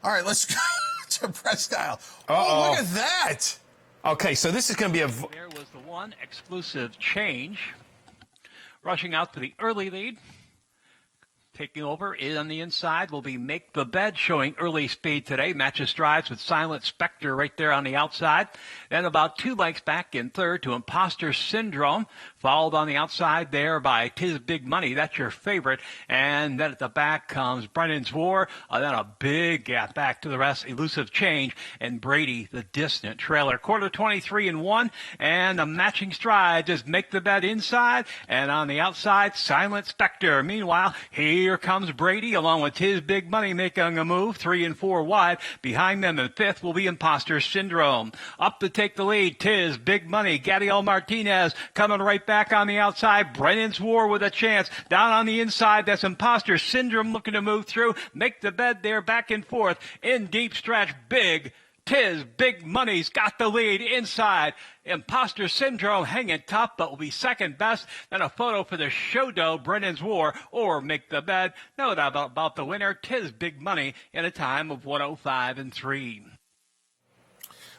All right, let's go to Presque Isle. Uh-oh. Oh, look at that. Okay, so this is going to be a... There was the one exclusive change. Rushing out to the early lead. Taking over on the inside will be Make the Bed, showing early speed today. Matches strides with Silent Spectre right there on the outside. Then about 2 lengths back in third to Imposter Syndrome, followed on the outside there by Tis Big Money. That's your favorite. And then at the back comes Brennan's War. Then a big gap back to the rest. Elusive Change and Brady, the distant trailer. Quarter 23 and 1. And the matching strides is Make the Bed inside. And on the outside, Silent Spectre. Meanwhile, here comes Brady along with Tis Big Money making a move, 3 and 4 wide. Behind them in fifth will be Imposter Syndrome. Up to take the lead, Tis Big Money. Gadiel Martinez coming right back on the outside. Brennan's War with a chance. Down on the inside, that's Imposter Syndrome looking to move through. Make the Bed there back and forth. In deep stretch, big. Tis Big Money's got the lead inside. Imposter Syndrome hanging top, but will be second best. Then a photo for the show dough, Brennan's War, or Make the Bed. No doubt about the winner, Tis Big Money, in a time of 1:05 and 3.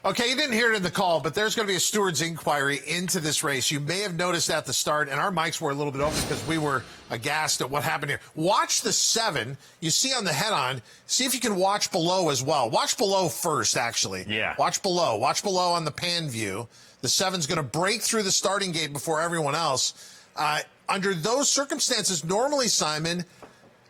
Okay, you didn't hear it in the call, but there's going to be a steward's inquiry into this race. You may have noticed at the start, and our mics were a little bit open because we were aghast at what happened here. Watch the 7. You see on the head-on. See if you can watch below as well. Watch below first, actually. Yeah. Watch below. Watch below on the pan view. The 7's going to break through the starting gate before everyone else. Under those circumstances, normally, Simon,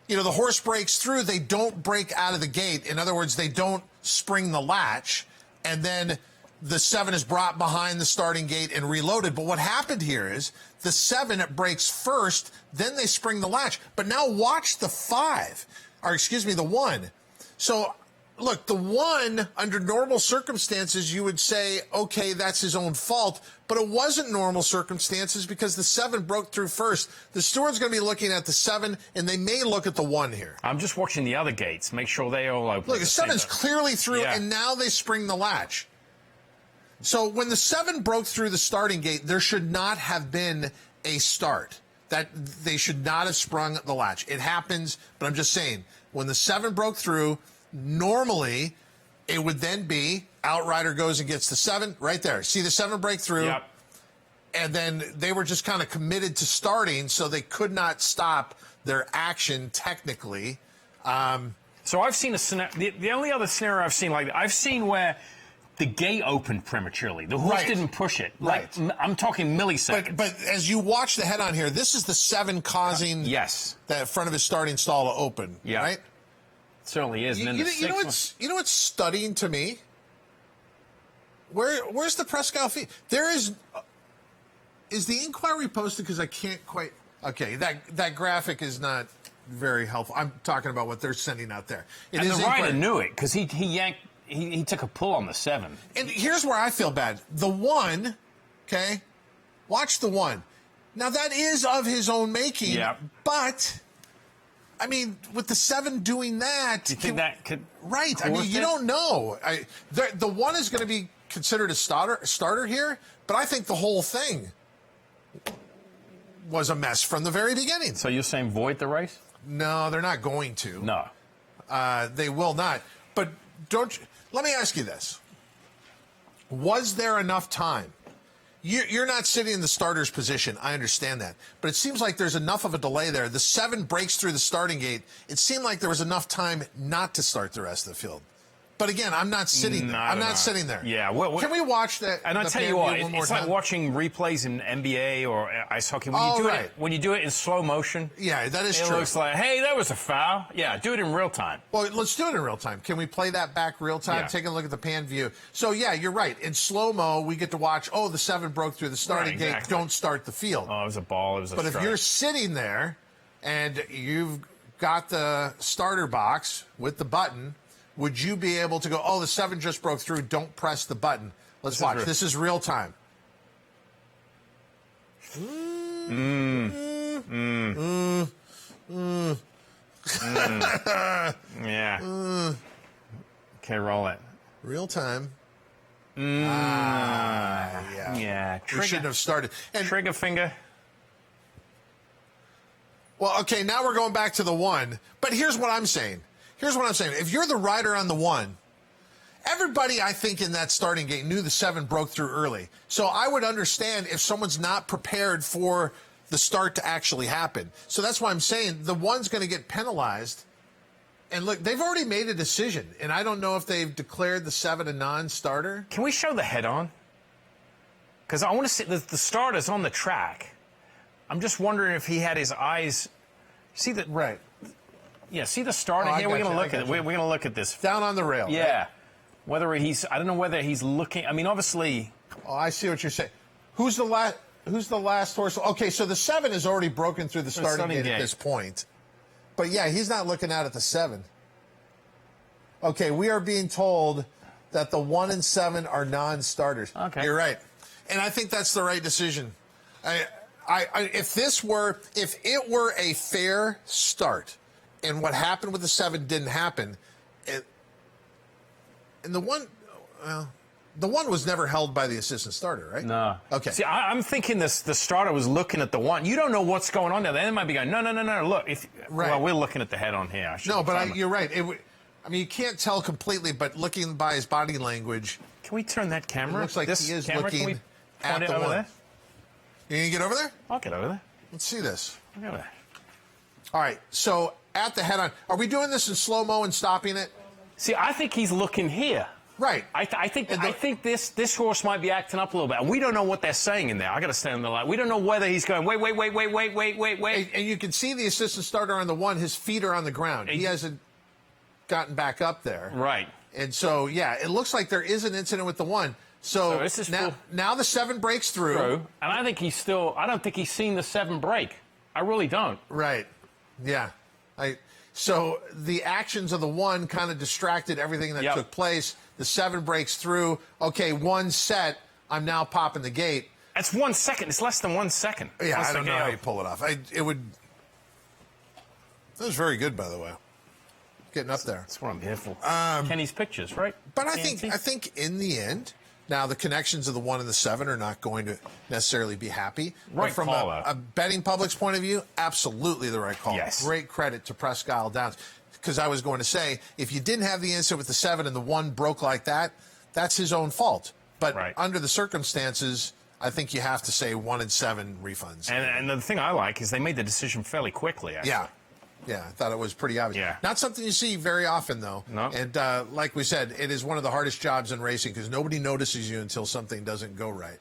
you know, the horse breaks through. They don't break out of the gate. In other words, they don't spring the latch. And then the 7 is brought behind the starting gate and reloaded. But what happened here is the 7 breaks first, then they spring the latch. But now watch the 5, or excuse me, the 1. So, look, the 1, under normal circumstances, you would say, okay, that's his own fault. But it wasn't normal circumstances because the 7 broke through first. The steward's going to be looking at the 7, and they may look at the 1 here. I'm just watching the other gates. Make sure they all open. Look, the 7's clearly through, and now they spring the latch. So when the 7 broke through the starting gate, there should not have been a start. That they should not have sprung the latch. It happens, but I'm just saying, when the 7 broke through, normally it would then be Outrider goes and gets the 7 right there. See the 7 break through? Yep. And then they were just kind of committed to starting, so they could not stop their action technically. So I've seen a scenario. The only other scenario I've seen like that, I've seen where the gate opened prematurely. The horse didn't push it. Like, I'm talking milliseconds. But as you watch the head on here, this is the 7 causing the front of his starting stall to open. Yeah. Right? It certainly is. You know what's stunning to me? Where's the Presque Isle feed? There is the inquiry posted? Because I can't quite. Okay, that graphic is not very helpful. I'm talking about what they're sending out there. And the rider knew it because he yanked. He took a pull on the 7. And here's where I feel bad. The 1, okay, watch the 1. Now, that is of his own making. Yeah. But, I mean, with the 7 doing that. You think that could. Right. I mean, you don't know. The 1 is going to be considered a starter here, but I think the whole thing was a mess from the very beginning. So you're saying void the race? No, they're not going to. No. They will not. But let me ask you this. Was there enough time? You're not sitting in the starter's position. I understand that. But it seems like there's enough of a delay there. The 7 breaks through the starting gate. It seemed like there was enough time not to start the rest of the field. But again, I'm not sitting there. I'm not sitting there. Yeah. Can we watch that? And I'll tell you what, it's like watching replays in NBA or ice hockey. When you do it in slow motion, yeah, that is true. It looks like, hey, that was a foul. Yeah, do it in real time. Well, let's do it in real time. Can we play that back real time? Yeah. Take a look at the pan view. So, yeah, you're right. In slow-mo, we get to watch, the 7 broke through the starting gate. Don't start the field. Oh, it was a ball. It was a strike. But if you're sitting there and you've got the starter box with the button, would you be able to go, the 7 just broke through, don't press the button? Let's watch. This is real time. Yeah. Okay, roll it. Real time. Yeah. We shouldn't have started. And trigger finger. Well, okay, now we're going back to the 1. But here's what I'm saying. here's what I'm saying. If you're the rider on the 1, everybody, I think, in that starting gate knew the 7 broke through early. So I would understand if someone's not prepared for the start to actually happen. So that's why I'm saying the 1's going to get penalized. And look, they've already made a decision, and I don't know if they've declared the 7 a non-starter. Can we show the head-on? Because I want to see the starter's on the track. I'm just wondering if he had his eyes. See the right? Yeah, see the starter here. We're going to look at it. We're going to look at this down on the rail. Yeah, right? Whether he's. I don't know whether he's looking. I mean, obviously. Oh, I see what you're saying. Who's the last horse? Okay, so the 7 is already broken through the starting gate at this point. But yeah, he's not looking out at the 7. Okay, we are being told that the 1 and 7 are non-starters. Okay, you're right, and I think that's the right decision. If it were a fair start, and what happened with the 7 didn't happen, and the 1, well, the 1 was never held by the assistant starter, right? No. Okay. See, I'm thinking the starter was looking at the 1. You don't know what's going on there. They might be going, no. Look, right. Well, we're looking at the head on here. No, but you're right. I mean, you can't tell completely, but looking by his body language. Can we turn that camera? It looks like he is looking at the 1. There? You gonna get over there? I'll get over there. Let's see this. Look at that. All right. So at the head on, are we doing this in slow-mo and stopping it? See, I think he's looking here. Right. I think this horse might be acting up a little bit. And we don't know what they're saying in there. I got to stay on the line. We don't know whether he's going, wait. And you can see the assistant starter on the 1, his feet are on the ground. He hasn't gotten back up there. Right. And so, yeah, it looks like there is an incident with the 1. So this is now the 7 breaks through. And I think I don't think he's seen the 7 break. I really don't. Right. Yeah. So the actions of the 1 kind of distracted everything that took place. The 7 breaks through. Okay, 1 set. I'm now popping the gate. That's 1 second. It's less than 1 second. Yeah, I don't know how you pull it off. That was very good, by the way. Getting up there. That's what I'm here for. Kenny's pictures, right? But I think in the end, now the connections of the 1 and the 7 are not going to necessarily be happy. Right but from a betting public's point of view, absolutely the right call. Yes. Great credit to Presque Isle Downs. Because I was going to say, if you didn't have the incident with the 7 and the 1 broke like that, that's his own fault. But under the circumstances, I think you have to say 1 and 7 refunds. And the thing I like is they made the decision fairly quickly, actually. Yeah, I thought it was pretty obvious. Yeah. Not something you see very often, though. No. And like we said, it is one of the hardest jobs in racing because nobody notices you until something doesn't go right.